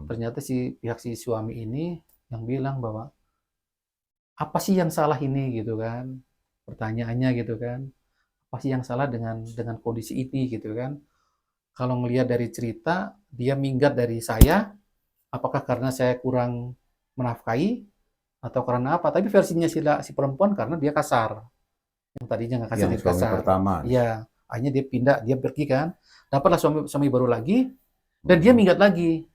Ternyata pihak si suami ini yang bilang bahwa apa sih yang salah ini gitu kan? Pertanyaannya gitu kan? Apa sih yang salah dengan kondisi ini gitu kan? Kalau ngelihat dari cerita dia minggat dari saya, apakah karena saya kurang menafkahi atau karena apa? Tapi versinya si perempuan karena dia kasar. Yang tadinya nggak kasar Yang jadi suami kasar. pertama nih. Iya, akhirnya dia pindah, dia pergi kan. Dapatlah suami suami baru lagi dan dia Hmm, minggat lagi.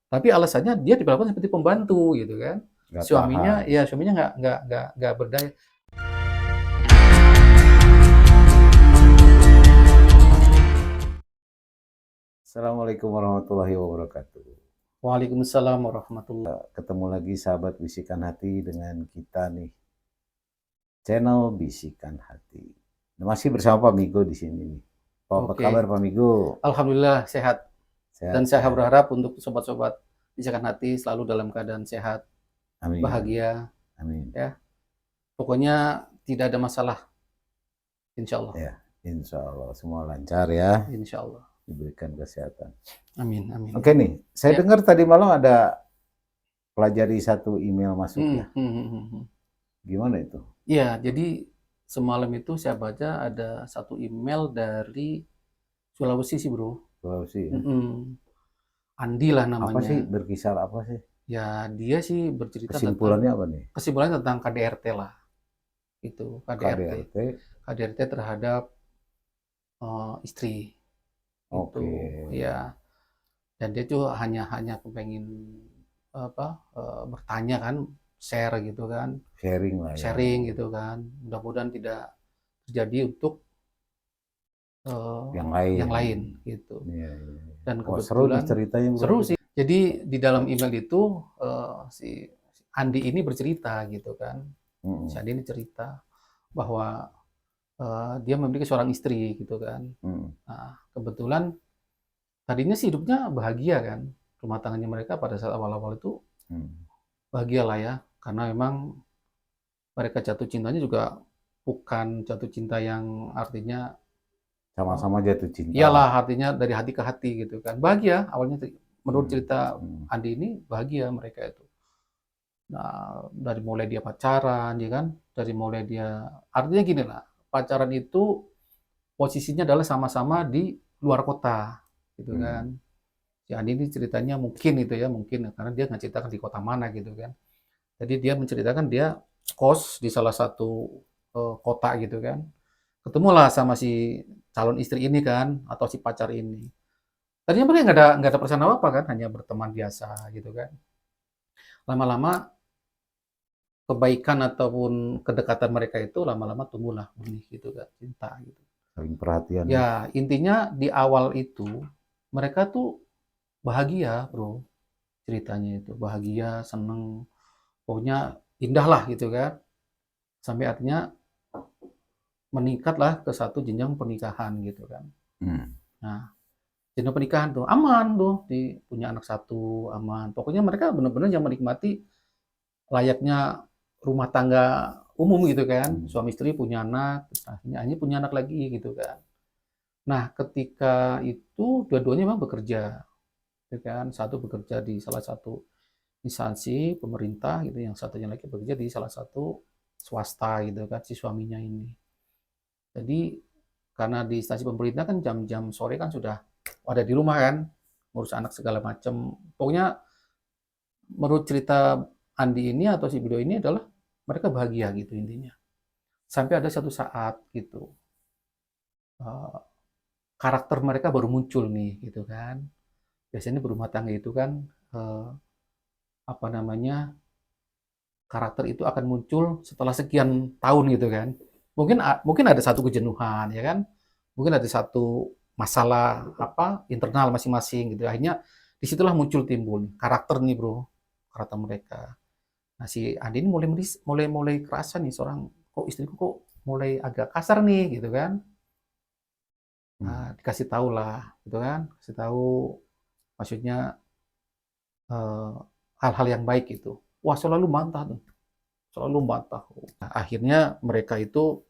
Tapi alasannya dia diperlakukan seperti pembantu gitu kan. nggak tahan. Suaminya nggak berdaya. Assalamualaikum warahmatullahi wabarakatuh. Waalaikumsalam warahmatullah. Ketemu lagi sahabat Bisikan Hati dengan kita nih, channel Bisikan Hati. Masih bersama Pak Migo di sini nih. Apa kabar Oke, Pak Migo? alhamdulillah sehat. Dan Sehat saya ya? berharap untuk sobat-sobat bisikan hati selalu dalam keadaan sehat, Amin. bahagia, Amin. ya. Pokoknya tidak ada masalah, insya Allah. Ya, insya Allah semua lancar ya. Insya Allah. Diberikan kesehatan. Amin, amin. Oke nih, saya Ya. dengar tadi malam ada pelajari satu email masuk Hmm, ya. hmm, hmm, hmm, hmm. Gimana itu? Ya, jadi semalam itu saya baca ada satu email dari Sulawesi sih bro. Sulawesi ya. Mm-mm. Andi lah Apa sih, namanya. berkisar apa sih? Ya, dia sih bercerita tentang Kesimpulannya apa nih? kesimpulannya tentang KDRT lah. Itu KDRT. KDRT. KDRT terhadap istri itu Oke. ya. Dan dia tuh hanya kepengen apa bertanya kan, share gitu kan, Sharing lah ya. sharing gitu kan. Mudah-mudahan tidak terjadi untuk Yang lain. yang lain gitu. Iya, iya, iya. Dan Wah, seru nih kebetulan ceritanya seru berarti. sih. Jadi di dalam email itu si Andi ini bercerita gitu kan. Si Mm-mm. Andi ini cerita bahwa dia memiliki seorang istri gitu kan. Mm-mm. Nah, kebetulan tadinya sih hidupnya bahagia kan. Rumah tangganya mereka pada saat awal-awal itu Mm. bahagia lah ya. Karena memang mereka jatuh cintanya juga bukan jatuh cinta yang artinya Sama-sama jatuh cinta. iyalah artinya dari hati ke hati gitu kan. Bahagia awalnya menurut Mm. cerita Mm. Andi ini bahagia mereka itu. Nah, dari mulai dia pacaran ya kan, dari mulai dia artinya gini lah, pacaran itu posisinya adalah sama-sama di luar kota gitu kan. Mm. Si Andi ini ceritanya mungkin itu ya, mungkin karena dia nggak ceritakan di kota mana gitu kan. Jadi dia menceritakan dia kos di salah satu kota gitu kan. Ketemulah sama si calon istri ini kan, atau si pacar ini. Tadinya mereka nggak ada perasaan apa-apa kan, hanya berteman biasa gitu kan. Lama-lama kebaikan ataupun kedekatan mereka itu lama-lama tumbuhlah benih gitu kan, cinta gitu. Saling perhatian ya. Ya, intinya di awal itu mereka tuh bahagia, Bro. Ceritanya itu bahagia, seneng, pokoknya indah lah gitu kan. Sampai artinya meningkatlah ke satu jenjang pernikahan gitu kan. Mm. Nah, jenjang pernikahan tuh aman tuh, punya anak satu aman. Pokoknya mereka benar-benar yang menikmati layaknya rumah tangga umum gitu kan. Mm. Suami istri punya anak, akhirnya punya anak lagi gitu kan. Nah, ketika itu dua-duanya memang bekerja, gitu kan. Satu bekerja di salah satu instansi pemerintah gitu, yang satunya lagi bekerja di salah satu swasta gitu kan, si suaminya ini. Jadi karena di instansi pemerintah kan jam-jam sore kan sudah ada di rumah kan, ngurus anak segala macam. Pokoknya menurut cerita Andi ini atau si video ini adalah mereka bahagia gitu intinya. Sampai ada satu saat gitu, eh, karakter mereka baru muncul nih gitu kan. Biasanya berumah tangga itu kan eh, apa namanya, karakter itu akan muncul setelah sekian tahun gitu kan. Mungkin ada satu kejenuhan ya kan. Mungkin ada satu masalah apa internal masing-masing gitu. Akhirnya disitulah muncul timbul karakter nih bro, karakter mereka. Nah si Andi ini mulai kerasa nih seorang, kok istriku kok mulai agak kasar nih gitu kan. Nah, Mm. dikasih tahu lah gitu kan, kasih tahu maksudnya eh, hal-hal yang baik itu. Wah selalu bantah tuh, selalu bantah. Nah, akhirnya mereka itu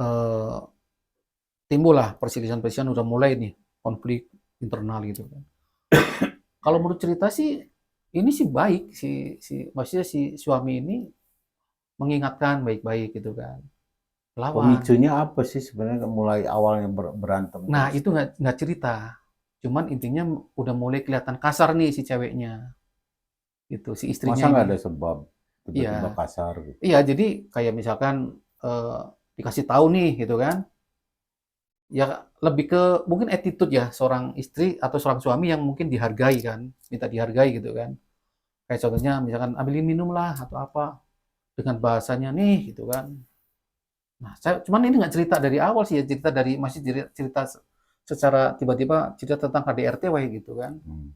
eh, timbullah perselisihan-perselisihan, udah mulai nih konflik internal gitu kan. Kalau menurut cerita sih ini sih baik maksudnya si suami ini mengingatkan baik-baik gitu kan. Lawan. Pemicunya apa sih sebenarnya mulai awalnya berantem Nah, terus itu tuh? nggak cerita. Cuman intinya udah mulai kelihatan kasar nih si ceweknya. Gitu, si istrinya Masa nggak ini. ada sebab tiba-tiba Iya. kasar gitu? Iya, jadi kayak misalkan dikasih tahu nih gitu kan. Ya lebih ke mungkin attitude ya seorang istri atau seorang suami yang mungkin dihargai kan, minta dihargai gitu kan. Kayak contohnya misalkan ambilin minum lah atau apa dengan bahasanya nih gitu kan. Nah, cuman ini nggak cerita dari awal sih ya, cerita dari masih cerita secara tiba-tiba cerita tentang KDRT gitu kan. Hmm.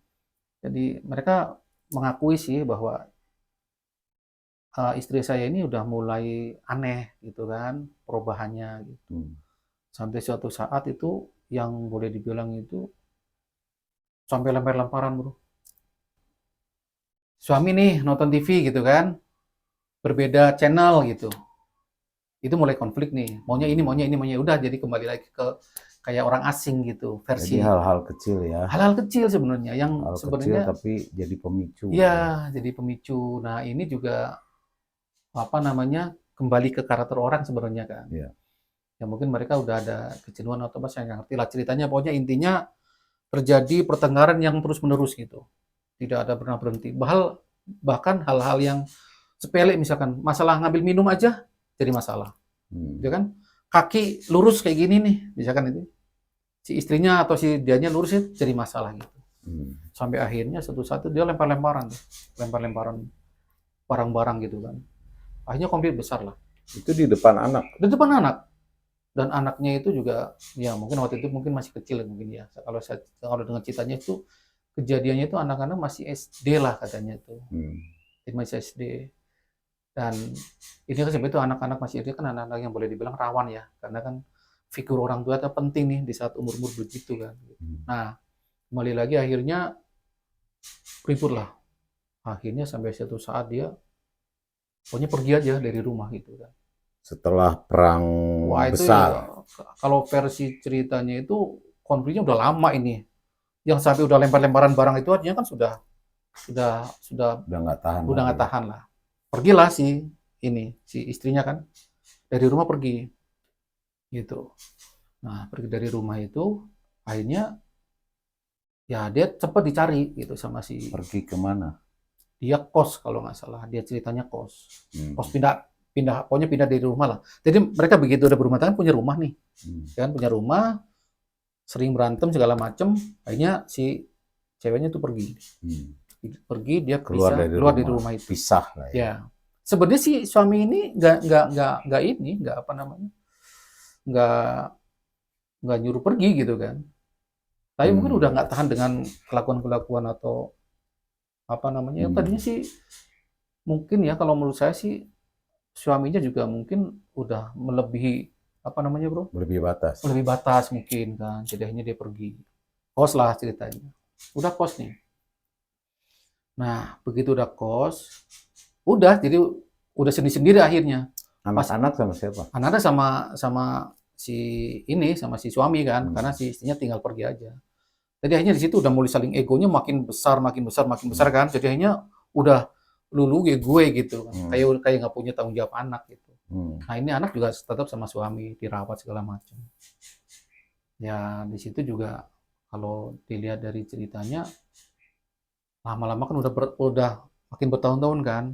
Jadi mereka mengakui sih bahwa istri saya ini udah mulai aneh gitu kan, perubahannya gitu. Hmm. Sampai suatu saat itu yang boleh dibilang itu sampai lempar-lemparan, Bro. Suami nih nonton TV gitu kan, berbeda channel gitu. Itu mulai konflik nih. Maunya ini, maunya ini, maunya udah jadi kembali lagi ke kayak orang asing gitu, Jadi versi hal-hal kecil ya, hal-hal kecil sebenarnya yang hal kecil sebenarnya tapi jadi pemicu ya ya. jadi pemicu. Nah, ini juga apa namanya? Kembali ke karakter orang sebenarnya kan. Ya. Ya mungkin mereka udah ada kejenuhan atau apa saya nggak ngerti lah ceritanya. Pokoknya intinya terjadi pertengkaran yang terus-menerus gitu. Tidak ada pernah berhenti. Bahkan hal-hal yang sepele misalkan masalah ngambil minum aja jadi masalah. Hmm. Ya kan? Kaki lurus kayak gini nih, misalkan itu. Si istrinya atau si dianya lurus jadi masalah gitu. Hmm. Sampai akhirnya satu satu dia lempar-lemparan tuh. Lempar-lemparan barang-barang gitu kan. Akhirnya konflik besar lah. Itu di depan anak. Di depan anak. Dan anaknya itu juga ya mungkin waktu itu mungkin masih kecil mungkin ya. Kalau dengan ceritanya itu kejadiannya itu anak-anak masih SD lah katanya tuh. Hmm. Masih SD. Dan ini kan sebenarnya itu anak-anak masih SD kan anak-anak yang boleh dibilang rawan ya. Karena kan figur orang tua itu penting nih di saat umur-umur begitu kan. Hmm. Nah, kembali lagi akhirnya ribut lah. Akhirnya sampai satu saat dia pokoknya pergi aja dari rumah gitu kan. Setelah perang Wah itu ya, besar. kalau versi ceritanya itu konfliknya udah lama ini. Yang sampai udah lempar-lemparan barang itu artinya kan sudah Udah nggak tahan udah nggak lagi. tahan lah. Pergilah si istrinya kan dari rumah pergi gitu. Nah pergi dari rumah itu akhirnya ya dia cepat dicari gitu sama si Pergi kemana? dia kos kalau nggak salah dia ceritanya kos. Hmm. Kos pindah pindah pokoknya pindah dari rumah lah. Jadi mereka begitu udah berumah tangga punya rumah nih. Hmm. Kan punya rumah sering berantem segala macem akhirnya si ceweknya tuh pergi dia keluar dari rumah itu Pisah lah ya. ya sebenarnya si suami ini nggak ini nggak apa namanya nggak nggak nyuruh pergi gitu kan tapi mungkin udah nggak tahan dengan kelakuan atau apa namanya yang tadinya sih mungkin ya kalau menurut saya sih suaminya juga mungkin udah melebihi apa namanya bro lebih batas mungkin kan jadi akhirnya dia pergi kos lah ceritanya udah kos nih nah begitu udah kos udah jadi udah sendiri akhirnya anak-anak sama siapa anak-anak sama sama si suami kan karena si istrinya tinggal pergi aja jadi akhirnya di situ udah mulai saling egonya makin besar kan jadi akhirnya udah lulu gue gitu kan kayak nggak punya tanggung jawab anak gitu nah ini anak juga tetap sama suami dirawat segala macam ya di situ juga kalau dilihat dari ceritanya lama-lama kan udah makin bertahun-tahun kan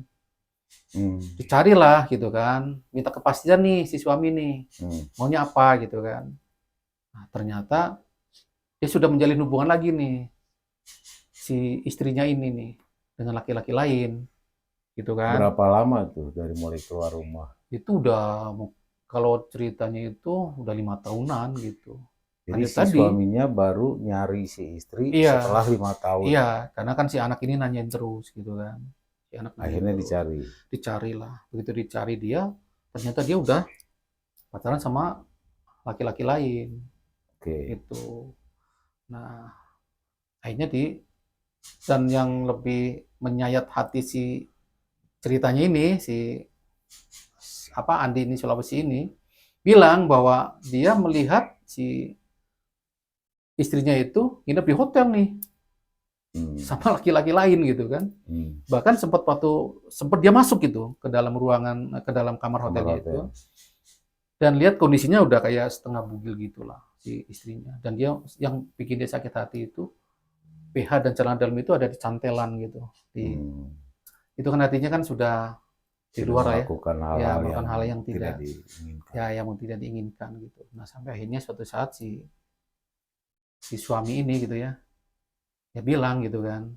dicarilah gitu kan minta kepastian nih si suami nih maunya apa gitu kan nah, ternyata dia sudah menjalin hubungan lagi nih si istrinya ini nih dengan laki-laki lain gitu kan berapa lama tuh dari mulai keluar rumah itu udah kalau ceritanya itu udah 5 tahunan gitu jadi si suaminya baru nyari si istri setelah 5 tahun iya karena kan si anak ini nanyain terus gitu kan si anak akhirnya terus. Dicarilah begitu dicari dia ternyata dia udah pacaran sama laki-laki lain gitu nah akhirnya dan yang lebih menyayat hati si ceritanya ini si Andi ini Sulawesi ini bilang bahwa dia melihat si istrinya itu nginep di hotel nih sama laki-laki lain gitu kan. Bahkan sempat dia masuk gitu ke dalam ruangan, ke dalam kamar hotelnya itu, dan lihat kondisinya udah kayak setengah bugil gitulah si istrinya. Dan dia yang bikin dia sakit hati itu BH dan celana dalam itu ada di cantelan gitu. Itu kan artinya kan sudah di luar lah ya, melakukan melakukan hal yang tidak tidak diinginkan. yang tidak diinginkan gitu. Nah sampai akhirnya suatu saat si suami ini gitu ya, dia bilang gitu kan,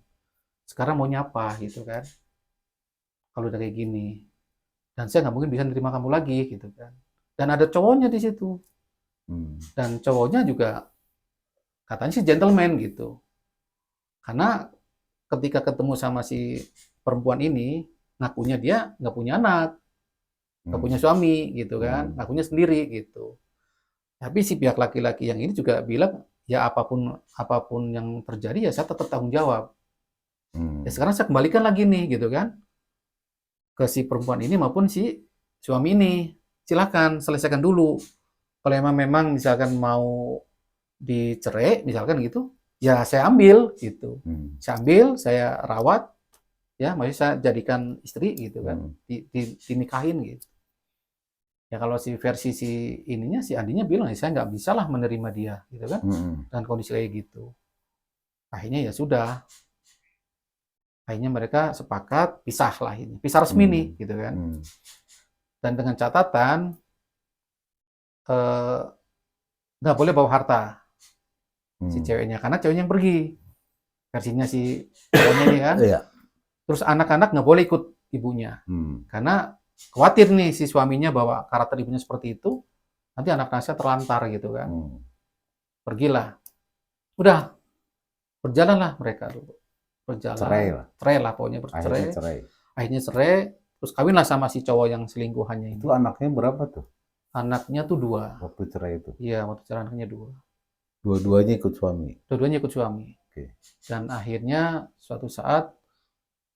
sekarang mau nyapa gitu kan, kalau udah kayak gini, dan saya nggak mungkin bisa nerima kamu lagi gitu kan. Dan ada cowoknya di situ, dan cowoknya juga katanya sih gentleman gitu, karena ketika ketemu sama si perempuan ini, ngakunya dia nggak punya anak, nggak punya suami gitu kan, ngakunya sendiri gitu. Tapi si pihak laki-laki yang ini juga bilang, ya apapun yang terjadi ya saya tetap tanggung jawab. Ya sekarang saya kembalikan lagi nih gitu kan ke si perempuan ini maupun si suami ini. Silakan selesaikan dulu. Kalau memang misalkan mau dicerai misalkan gitu, ya saya ambil gitu. Saya ambil, saya rawat, ya maksudnya saya jadikan istri gitu kan, dinikahin gitu. Ya kalau si versi si ininya si Andinya bilang ya saya nggak bisa lah menerima dia gitu kan, dengan kondisi kayak gitu. Akhirnya ya sudah, akhirnya mereka sepakat pisah lah ini, pisah resmi nih gitu kan. Dan dengan catatan nggak boleh bawa harta si ceweknya, karena ceweknya yang pergi, versinya si cowoknya ini kan. Terus anak-anak nggak boleh ikut ibunya, karena khawatir nih si suaminya bahwa karakter ibunya seperti itu, nanti anak-anaknya terlantar gitu kan. Pergilah, udah berjalanlah mereka dulu, cerai lah pokoknya, akhirnya cerai, terus kawinlah sama si cowok yang selingkuhannya ini. Itu anaknya berapa tuh? Anaknya tuh 2. Waktu cerai itu? Iya, waktu cerai anaknya 2. Dua-duanya ikut suami? Dua-duanya ikut suami. Dan akhirnya suatu saat,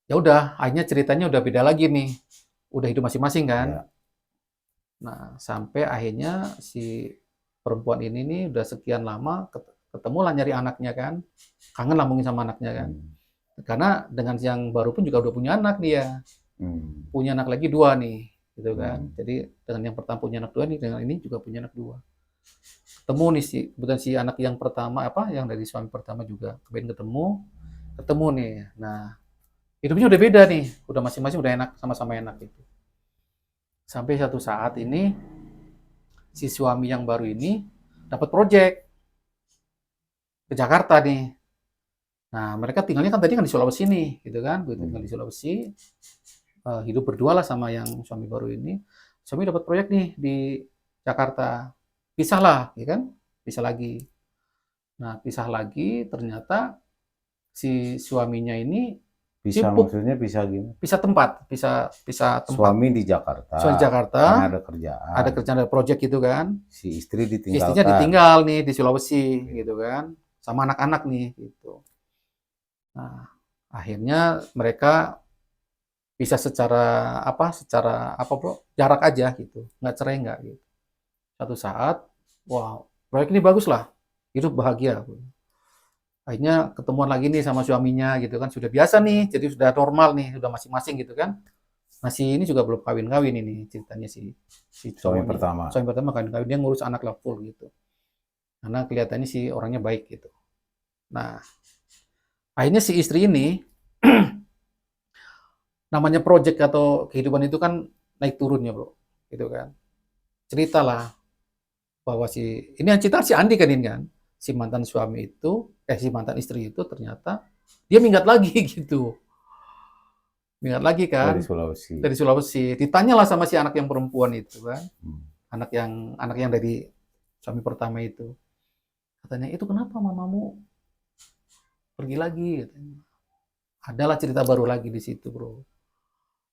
ya udah, akhirnya ceritanya udah beda lagi nih. Udah hidup masing-masing kan. Nah, sampai akhirnya si perempuan ini nih udah sekian lama ketemu lah nyari anaknya kan. Kangen lah mungkin sama anaknya kan. Karena dengan yang baru pun juga udah punya anak dia. Punya anak lagi 2 nih. Gitu kan. Jadi dengan yang pertama punya anak 2 nih, dengan ini juga punya anak 2. Ketemu nih kebetulan si anak yang pertama yang dari suami pertama juga ketemu nih. Nah, hidupnya udah beda nih, udah masing-masing udah enak, sama-sama enak gitu. Sampai satu saat ini si suami yang baru ini dapat proyek ke Jakarta nih. Nah, mereka tinggalnya kan tadi kan di Sulawesi nih, gitu kan. Tinggal di Sulawesi, hidup berdua lah sama yang suami baru ini. Suami dapat proyek nih di Jakarta. Pisah lah, ya kan? Pisah lagi. Nah, pisah lagi ternyata si suaminya ini Pisah maksudnya pisah gimana? Pisah tempat. Suami di Jakarta. Suami di Jakarta. Karena ada kerjaan. Ada kerjaan, ada proyek gitu kan. Si istri ditinggalkan. Istrinya ditinggal nih di Sulawesi gitu kan. Sama anak-anak nih gitu. Nah, akhirnya mereka bisa secara bro, jarak aja gitu, nggak cerai nggak gitu. Satu saat, wow, proyek ini bagus lah, hidup bahagia. Akhirnya ketemuan lagi nih sama suaminya gitu kan, sudah biasa nih, jadi sudah normal nih, sudah masing-masing gitu kan. Nah si ini juga belum kawin-kawin ini ceritanya si suami pertama. Suami pertama kawin-kawin, dia ngurus anak lah full gitu. Karena kelihatannya si orangnya baik gitu. Nah, akhirnya si istri ini namanya project atau kehidupan itu kan naik turunnya bro, gitu kan. Ceritalah bahwa ini yang cerita si Andi kan ini kan, si mantan suami itu, si mantan istri itu ternyata dia minggat lagi gitu, minggat lagi kan dari Sulawesi. Ditanyalah sama si anak yang perempuan itu kan, anak yang dari suami pertama itu, katanya itu kenapa mamamu pergi lagi? Katanya. Adalah cerita baru lagi di situ bro.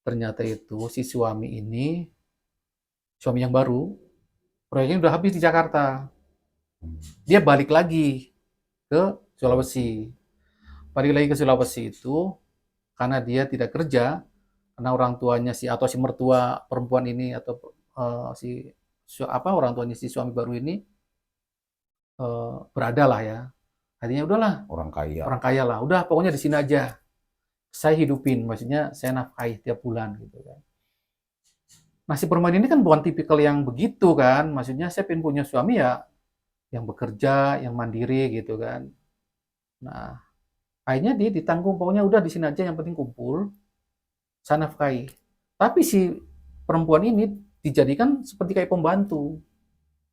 Ternyata itu si suami ini, suami yang baru, proyeknya udah habis di Jakarta. Dia balik lagi ke Sulawesi. Balik lagi ke Sulawesi itu karena dia tidak kerja, karena orang tuanya atau si mertua perempuan ini atau orang tuanya si suami baru ini berada lah ya. Artinya udahlah, Orang kaya. orang kaya lah, udah pokoknya di sini aja. Saya hidupin, maksudnya saya nafkahi tiap bulan gitu kan. Nah, si perempuan ini kan bukan tipikal yang begitu kan, maksudnya saya pengen punya suami ya yang bekerja, yang mandiri gitu kan. Nah, akhirnya dia ditanggung, pokoknya udah di sini aja yang penting kumpul, saya nafkahi. Tapi si perempuan ini dijadikan seperti kayak pembantu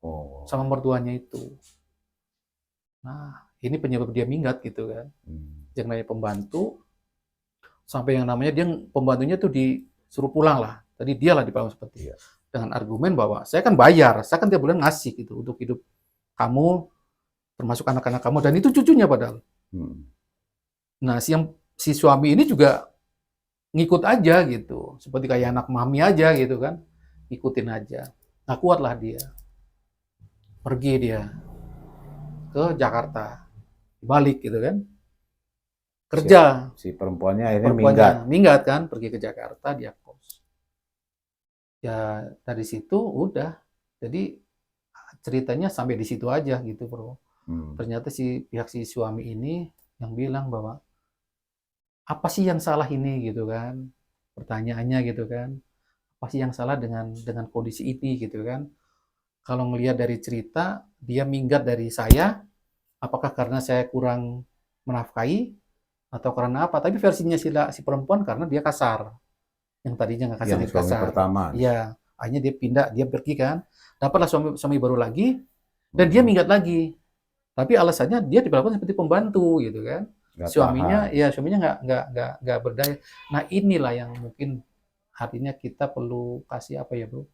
Oh. sama mertuanya itu. Nah, ini penyebab dia minggat gitu kan. Yang namanya pembantu, sampai yang namanya dia pembantunya tuh disuruh pulang lah. Tadi dia lah dipanggil seperti Iya. dengan argumen bahwa saya kan bayar, saya kan tiap bulan ngasih gitu untuk hidup kamu, termasuk anak-anak kamu, dan itu cucunya padahal. Nah, si suami ini juga ngikut aja gitu, seperti kayak anak mami aja gitu kan, ikutin aja. Nah, kuatlah dia, pergi dia ke Jakarta, balik gitu kan, kerja. Si perempuannya akhirnya Perempuannya minggat. minggat kan, pergi ke Jakarta, dia kos. Ya dari situ udah, jadi ceritanya sampai di situ aja gitu bro. Ternyata pihak si suami ini yang bilang bahwa apa sih yang salah ini gitu kan, pertanyaannya gitu kan, apa sih yang salah dengan kondisi ini gitu kan. Kalau melihat dari cerita dia minggat dari saya, apakah karena saya kurang menafkahi atau karena apa? Tapi versinya si perempuan karena dia kasar, yang tadinya nggak kasar Yang jadi suami kasar. pertama. Iya, akhirnya dia pindah, dia pergi kan, dapatlah suami baru lagi, dan dia minggat lagi. Tapi alasannya dia diperlakukan seperti pembantu gitu kan. Nggak Suaminya, tahan. ya suaminya nggak berdaya. Nah inilah yang mungkin artinya kita perlu kasih apa ya bro?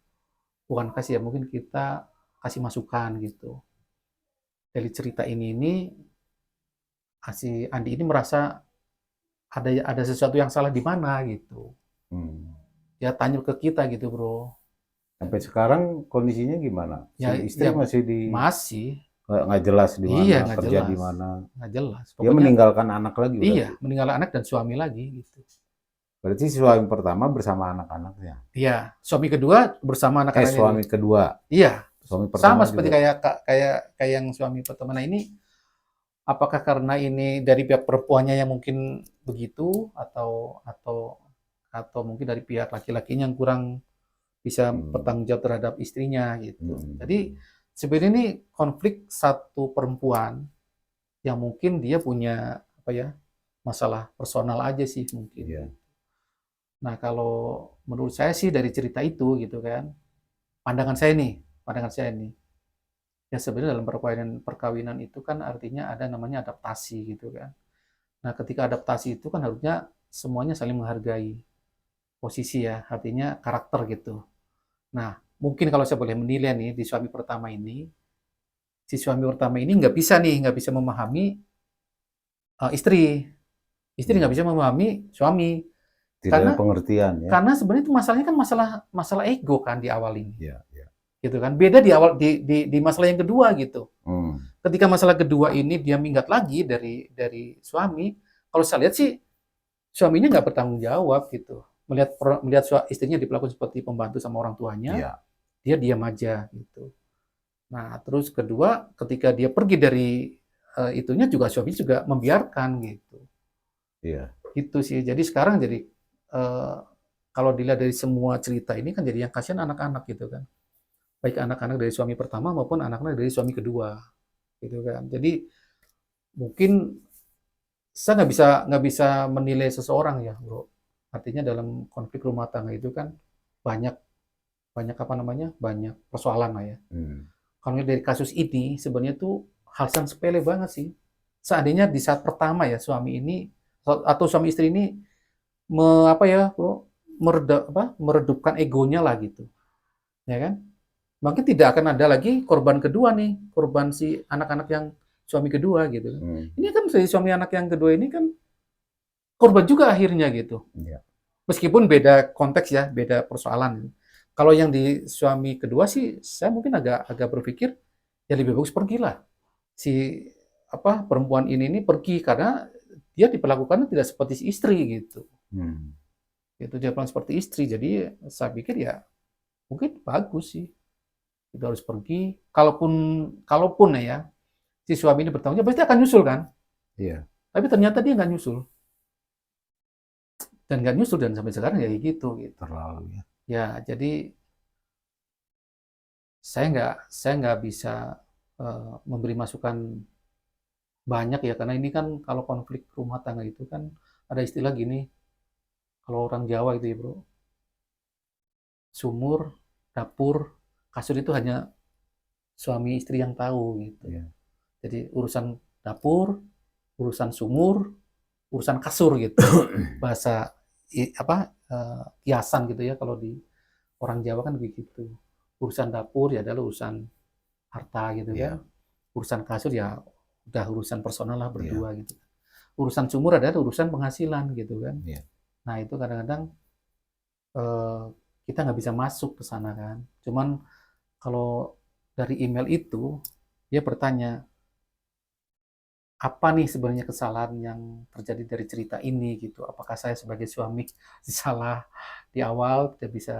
Bukan kasih ya, mungkin kita kasih masukan gitu. Dari cerita ini si Andi ini merasa ada sesuatu yang salah di mana gitu. Ya tanya ke kita gitu bro. Sampai sekarang kondisinya gimana? Si Ya, istri ya masih masih. nggak jelas di Iya, mana, nggak kerja di jelas. mana. Nggak jelas. Dia Pokoknya meninggalkan anak lagi iya, berarti. meninggal anak dan suami lagi gitu. Berarti si suami pertama bersama anak-anaknya. Iya, suami kedua bersama anak-anaknya Suami itu. kedua. Iya, Suami sama pertama seperti juga. kayak yang suami pertama. Nah ini apakah karena ini dari pihak perempuannya yang mungkin begitu atau mungkin dari pihak laki-lakinya yang kurang bisa bertanggung jawab terhadap istrinya gitu. Jadi sebenarnya ini konflik satu perempuan yang mungkin dia punya apa ya masalah personal aja sih mungkin. Iya. Nah kalau menurut saya sih dari cerita itu gitu kan, pandangan saya nih, ya sebenarnya dalam perkawinan itu kan artinya ada namanya adaptasi gitu kan. Nah ketika adaptasi itu kan harusnya semuanya saling menghargai posisi ya, artinya karakter gitu. Nah mungkin kalau saya boleh menilai nih di suami pertama ini, si suami pertama ini nggak bisa memahami istri, istri nggak bisa memahami suami, Tidak ada karena pengertian ya. karena sebenarnya itu masalahnya kan masalah ego kan di awal ini. Iya, iya. Gitu kan. Beda di awal di masalah yang kedua gitu. Ketika masalah kedua ini dia minggat lagi dari suami, kalau saya lihat sih suaminya nggak bertanggung jawab gitu. Melihat istrinya diperlakukan seperti pembantu sama orang tuanya, Iya. dia diam aja gitu. Nah, terus kedua ketika dia pergi dari itunya juga suami juga membiarkan gitu. Iya. Itu sih. Jadi sekarang jadi kalau dilihat dari semua cerita ini kan jadi yang kasihan anak-anak gitu kan. Baik anak-anak dari suami pertama maupun anak-anak dari suami kedua gitu kan. Jadi mungkin saya nggak bisa menilai seseorang ya bro, artinya dalam konflik rumah tangga itu kan banyak banyak apa namanya banyak persoalan lah ya. Kalau dari kasus ini sebenarnya tuh hal yang sepele banget sih. Seandainya di saat pertama ya suami ini atau suami istri ini apa ya bro, meredupkan egonya lah gitu ya kan, mungkin tidak akan ada lagi korban kedua nih, korban si anak-anak yang suami kedua gitu. Ini kan si suami anak yang kedua ini kan korban juga akhirnya gitu. Iya. Meskipun beda konteks ya, beda persoalan. Kalau yang di suami kedua sih, saya mungkin agak berpikir ya lebih bagus pergilah. Si perempuan ini pergi karena dia diperlakukan tidak seperti si istri gitu. Itu dia bilang seperti istri, jadi saya pikir ya mungkin bagus sih. Itu harus pergi. Kalaupun ya, si suami ini bertanggung jawab, pasti akan nyusul kan. Iya. Tapi ternyata dia nggak nyusul. Dan nggak nyusul, dan sampai sekarang ya kayak gitu. Terlalu ya. Ya, jadi saya nggak bisa memberi masukan banyak ya, karena ini kan kalau konflik rumah tangga itu kan ada istilah gini, kalau orang Jawa itu ya bro, sumur, dapur, kasur itu hanya suami istri yang tahu gitu. Iya. Jadi urusan dapur, urusan sumur, urusan kasur gitu. Bahasa kiasan gitu ya, kalau di orang Jawa kan begitu. Urusan dapur ya adalah urusan harta gitu Iya. kan. Urusan kasur ya udah urusan personal lah Iya. berdua gitu. Urusan sumur adalah urusan penghasilan gitu kan. Iya. Nah itu kadang-kadang kita nggak bisa masuk ke sana kan. Cuman kalau dari email itu dia bertanya, apa nih sebenarnya kesalahan yang terjadi dari cerita ini gitu? Apakah saya sebagai suami salah di awal, tidak bisa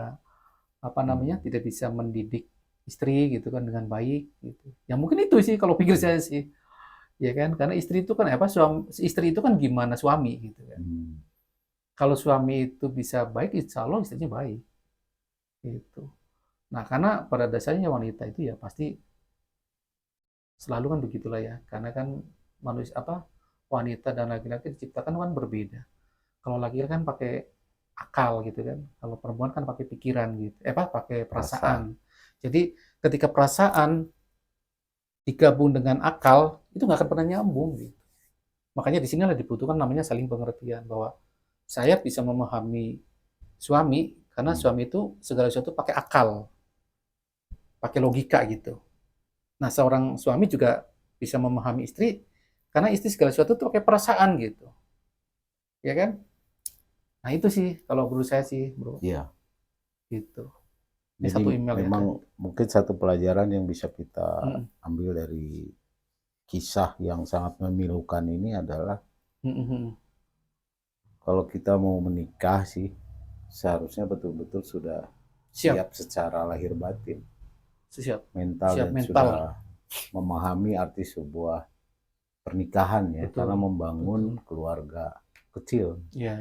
tidak bisa mendidik istri gitu kan dengan baik gitu. Ya mungkin itu sih kalau pikir saya sih. Ya kan? Karena istri itu kan istri itu kan gimana suami gitu kan. Kalau suami itu bisa baik, insya Allah istrinya baik. Gitu. Nah, karena pada dasarnya wanita itu ya pasti selalu kan begitulah ya. Karena kan wanita dan laki-laki diciptakan kan berbeda. Kalau laki-laki kan pakai akal gitu kan. Kalau perempuan kan pakai pikiran gitu. Pakai perasaan. Jadi ketika perasaan digabung dengan akal, itu nggak akan pernah nyambung gitu. Makanya di sinilah dibutuhkan namanya saling pengertian, bahwa saya bisa memahami suami karena suami itu segala sesuatu pakai akal, pakai logika gitu. Nah, seorang suami juga bisa memahami istri karena istri segala sesuatu itu pakai perasaan gitu. Ya kan? Nah, itu sih kalau menurut saya sih, Bro. Iya. Gitu. Jadi satu email memang ya, mungkin satu pelajaran yang bisa kita ambil dari kisah yang sangat memilukan ini adalah kalau kita mau menikah sih seharusnya betul-betul sudah siap secara lahir batin, mental dan sudah memahami arti sebuah pernikahan ya. Betul, karena membangun keluarga kecil. Iya.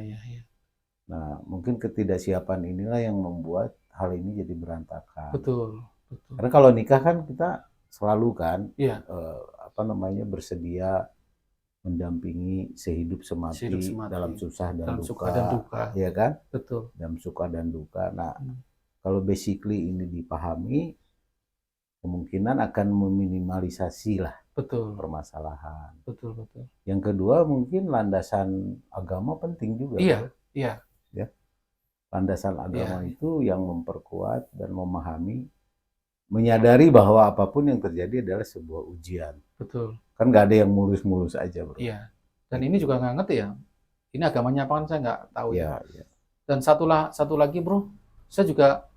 Nah, mungkin ketidaksiapan inilah yang membuat hal ini jadi berantakan. Betul. Karena kalau nikah kan kita selalu kan bersedia mendampingi sehidup semati dalam susah dan duka, ya kan? Betul. Dalam suka dan duka. Nah, kalau basically ini dipahami, kemungkinan akan meminimalisasi lah permasalahan. Betul. Yang kedua mungkin landasan agama penting juga. Iya. Ya. Landasan agama itu yang memperkuat dan memahami, menyadari bahwa apapun yang terjadi adalah sebuah ujian. Betul. Kan nggak ada yang mulus-mulus aja, Bro. Iya. Dan ini juga nggak ngerti ya. Ini agamanya apa kan saya nggak tahu ya. Iya. Dan satu lagi, Bro, saya juga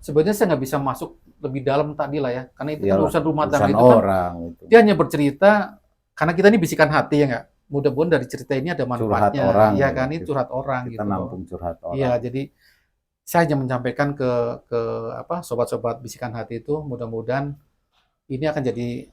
sebenarnya saya nggak bisa masuk lebih dalam tadi lah ya, karena itu kan urusan rumah tangga itu kan. Dia hanya bercerita karena kita ini bisikan hati ya nggak. Mudah-mudahan dari cerita ini ada manfaatnya. Curhat orang. Iya kan, ini curhat orang kita gitu. Nampung curhat orang. Iya, jadi saya hanya menyampaikan ke sobat-sobat bisikan hati itu, mudah-mudahan ini akan jadi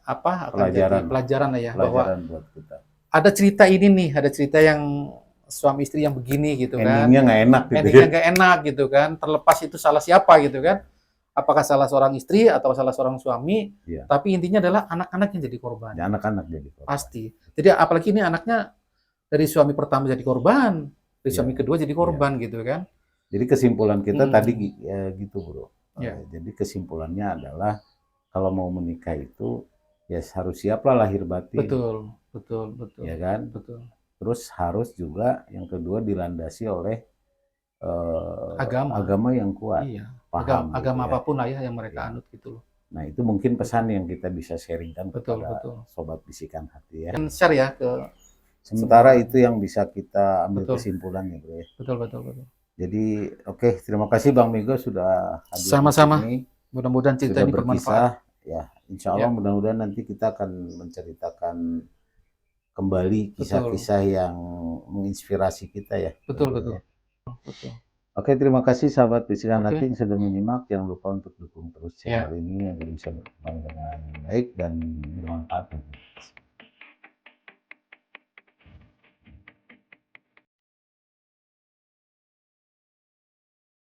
pelajaran lah ya, bahwa buat kita. Ada cerita ini nih, ada cerita yang suami istri yang begini gitu kan. Endingnya nggak enak gitu. Endingnya nggak enak gitu kan. Terlepas itu salah siapa gitu kan. Apakah salah seorang istri atau salah seorang suami, tapi intinya adalah anak-anak yang jadi korban. Ya, anak-anak jadi korban. Pasti. Jadi apalagi ini anaknya dari suami pertama jadi korban, dari suami kedua jadi korban gitu kan. Jadi kesimpulan kita tadi gitu, Bro. Jadi kesimpulannya adalah kalau mau menikah itu ya harus siaplah lahir batin. Betul. Ya kan? Betul. Terus harus juga yang kedua dilandasi oleh agama yang kuat. Iya. Agama apapun lah ya yang mereka anut gitu loh. Nah, itu mungkin pesan yang kita bisa sharingkan kepada sobat bisikan hati ya. Dan share ya ke sementara itu yang bisa kita ambil kesimpulannya, Bro ya. Betul. Jadi terima kasih Bang Migo sudah hadir. Sama-sama. Mudah-mudahan cerita ini bermanfaat. Ya, insya Allah mudah-mudahan nanti kita akan menceritakan kembali kisah-kisah yang menginspirasi kita ya. Betul. Oke, terima kasih sahabat bisikan hati yang sudah menyimak. Jangan lupa untuk dukung terus channel ini yang bisa berkembang dengan baik dan bermanfaat.